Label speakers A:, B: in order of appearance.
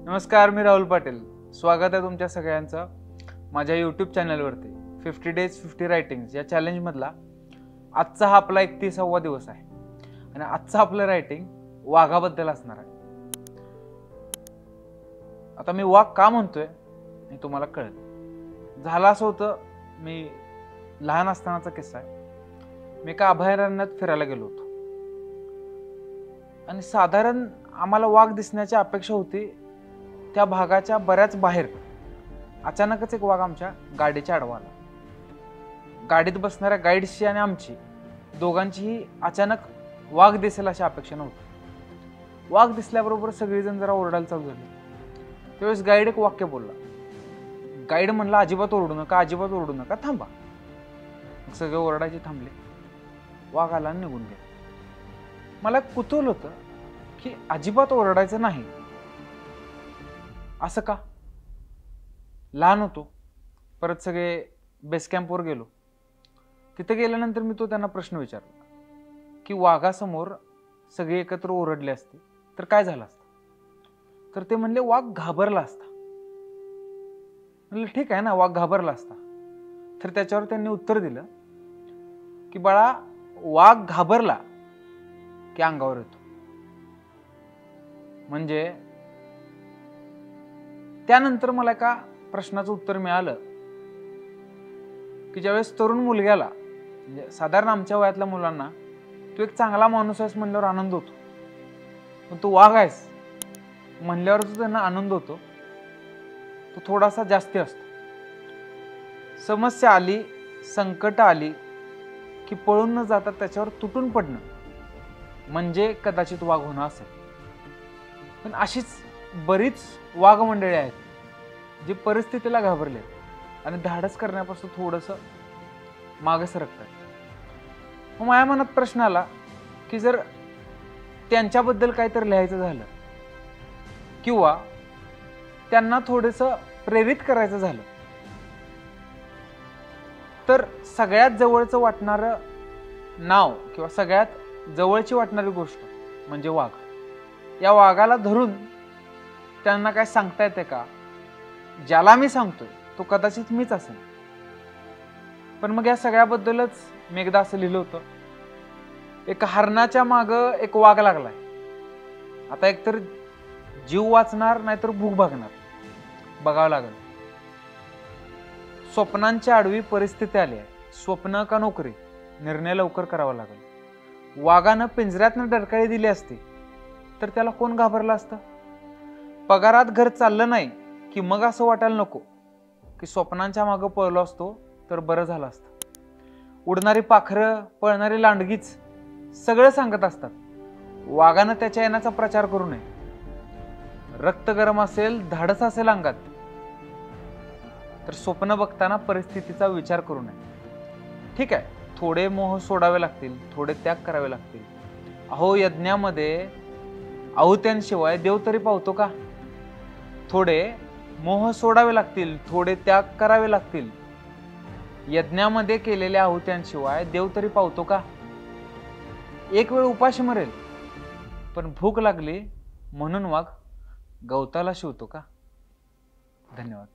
A: नमस्कार, मी राहुल पाटील. स्वागत आहे तुमच्या सगळ्यांचं माझ्या यूट्यूब चॅनलवरती. 50 Days 50 रायटिंग्स या चॅलेंजमधला आजचा हा आपला 31वा दिवस आहे आणि आजचं आपलं रायटिंग वाघाबद्दल असणार आहे. आता मी वाघ का म्हणतोय हे तुम्हाला कळेल. झालं असं होतं, मी लहान असतानाचा किस्सा आहे. मी एका अभयारण्यात फिरायला गेलो होतो आणि साधारण आम्हाला वाघ दिसण्याची अपेक्षा होती. त्या भागाच्या बऱ्याच बाहेर अचानकच एक वाघ आमच्या गाडीच्या आडवा आला. गाडीत बसणाऱ्या गाईड्सची आणि आमची दोघांचीही अचानक वाघ दिसेल अशी अपेक्षा नव्हती. वाघ दिसल्याबरोबर सगळेजण जरा ओरडायला चालू झाले. त्यावेळेस गाईड एक वाक्य बोलला. गाईड म्हणला, अजिबात ओरडू नका, अजिबात ओरडू नका, थांबा. सगळे ओरडायचे थांबले. वाघ आला आणि निघून गेला. मला कुतूहल होतं की अजिबात ओरडायचं नाही, असं का? लहान होतो. परत सगळे बेस कॅम्पवर गेलो. तिथे गेल्यानंतर मी त्यांना प्रश्न विचारला की वाघासमोर सगळे एकत्र ओरडले असते तर काय झालं असतं? तर ते म्हणले, वाघ घाबरला असता. म्हणलं ठीक आहे ना, वाघ घाबरला असता. तर त्याच्यावर त्यांनी उत्तर दिलं की बाळा, वाघ घाबरला की अंगावर येतो. म्हणजे त्यानंतर मला एका प्रश्नाचं उत्तर मिळालं की ज्यावेळेस तरुण मुलग्याला, म्हणजे साधारण आमच्या वयातल्या मुलांना, तू एक चांगला माणूस आहेस म्हणल्यावर आनंद होतो, पण तू वाघ आहेस म्हणल्यावर जो त्यांना आनंद होतो तो थोडासा जास्ती असतो. समस्या आली, संकट आली की पळून न जाता त्याच्यावर तुटून पडणं म्हणजे कदाचित वाघ होणं असेल. पण अशीच बरीच वाघ मंडळी आहेत जी परिस्थितीला घाबरले आणि धाडस करण्यापासून थोडंसं मागे सरकतात. मग माझ्या मनात प्रश्न आला की जर त्यांच्याबद्दल काहीतरी लिहायचं झालं किंवा त्यांना थोडंसं प्रेरित करायचं झालं तर सगळ्यात जवळचं वाटणारं नाव किंवा सगळ्यात जवळची वाटणारी गोष्ट म्हणजे वाघ. या वाघाला धरून त्यांना काय सांगता येते का? ज्याला मी सांगतोय तो कदाचित मीच असेल. पण मग या सगळ्याबद्दलच मी एकदा असं लिहिलं होतं, एक हरणाच्या माग एक वाघ लागलाय. आता एकतर जीव वाचणार नाहीतर भूक भागणार, बघावं लागेल. स्वप्नांच्या आडवी परिस्थिती आली आहे. स्वप्न का नोकरी, निर्णय लवकर करावा लागेल. वाघानं पिंजऱ्यातनं डरकाळी दिली असती तर त्याला कोण घाबरलं असतं? पगारात घर चाललं नाही की मग असं वाटायला नको की स्वप्नांच्या मागं पळलो असतो तर बरं झालं असतं. उडणारी पाखरं, पळणारी लांडगीच सगळं सांगत असतात. वाघानं त्याच्या येण्याचा प्रचार करू नये. रक्त गरम असेल, धाडस असेल अंगात, तर स्वप्न बघताना परिस्थितीचा विचार करू नये. ठीक आहे, थोडे मोह सोडावे लागतील, थोडे त्याग करावे लागतील. अहो, यज्ञामध्ये आहुत्यांशिवाय देव तरी पावतो का? थोडे मोह सोडावे लागतील, थोडे त्याग करावे लागतील. यज्ञामध्ये केलेल्या आहुत्यांशिवाय देव तरी पावतो का? एक वेळ उपाशी मरेल, पण भूक लागली म्हणून वाघ गवताला शिवतो का? धन्यवाद.